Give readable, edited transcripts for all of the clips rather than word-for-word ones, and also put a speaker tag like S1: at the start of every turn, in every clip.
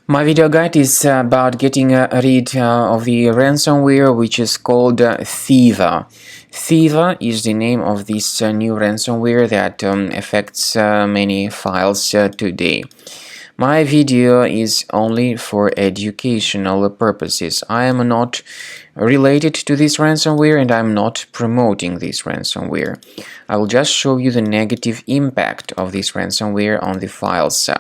S1: My video guide is about getting rid of the ransomware, which is called Theva. Theva is the name of this new ransomware that affects many files today. My video is only for educational purposes. I am not related to this ransomware and I'm not promoting this ransomware. I will just show you the negative impact of this ransomware on the files.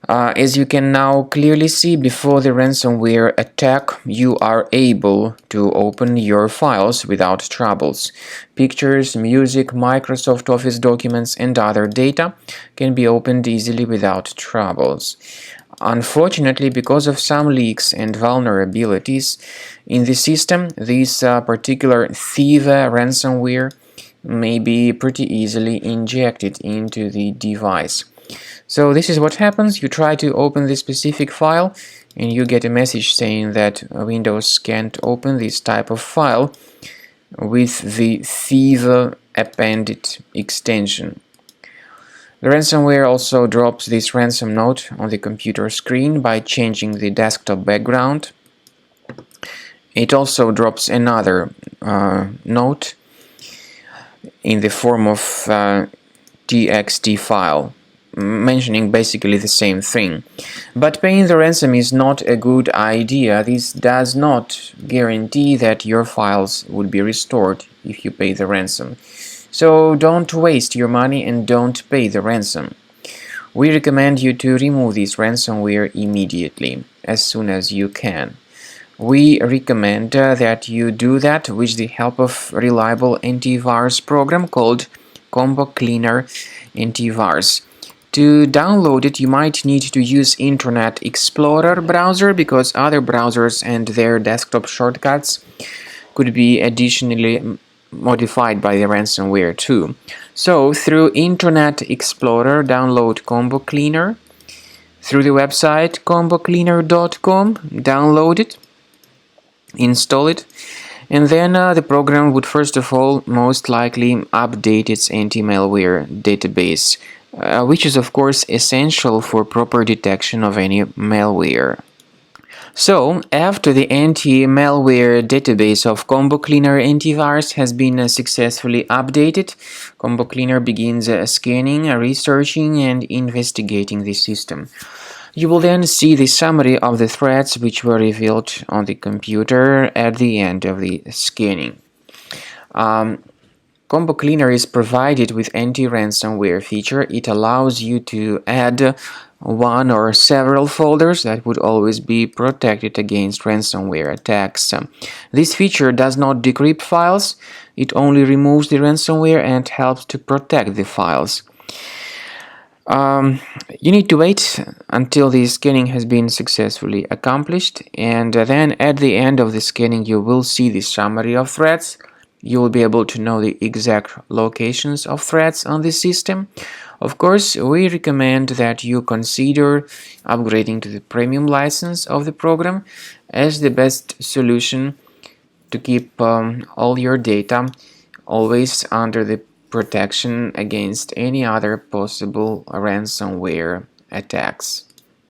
S1: As you can now clearly see, before the ransomware attack, you are able to open your files without troubles. Pictures, music, Microsoft Office documents, and other data can be opened easily without troubles. Unfortunately, because of some leaks and vulnerabilities in the system, this particular Theva ransomware may be pretty easily injected into the device. So this is what happens. You try to open this specific file and you get a message saying that Windows can't open this type of file with the Theva appended extension. The ransomware also drops this ransom note on the computer screen by changing the desktop background. It also drops another note in the form of txt file, mentioning basically the same thing. But paying the ransom is not a good idea. This does not guarantee that your files would be restored if you pay the ransom. So don't waste your money and don't pay the ransom. We recommend you to remove this ransomware immediately, as soon as you can. We recommend that you do that with the help of reliable antivirus program called Combo Cleaner Antivirus. To download it, you might need to use Internet Explorer browser because other browsers and their desktop shortcuts could be additionally modified by the ransomware too. So through Internet Explorer, download Combo Cleaner. Through the website combocleaner.com, download it, install it, and then the program would first of all most likely update its anti-malware database, which is of course essential for proper detection of any malware. So, after the anti-malware database of Combo Cleaner Antivirus has been successfully updated, Combo Cleaner begins scanning, researching, and investigating the system. You will then see the summary of the threats which were revealed on the computer at the end of the scanning. Combo Cleaner is provided with anti-ransomware feature. It allows you to add one or several folders that would always be protected against ransomware attacks. This feature does not decrypt files. It only removes the ransomware and helps to protect the files. You need to wait until the scanning has been successfully accomplished, and then at the end of the scanning you will see the summary of threats. You will be able to know the exact locations of threats on the system. Of course, we recommend that you consider upgrading to the premium license of the program as the best solution to keep all your data always under the protection against any other possible ransomware attacks.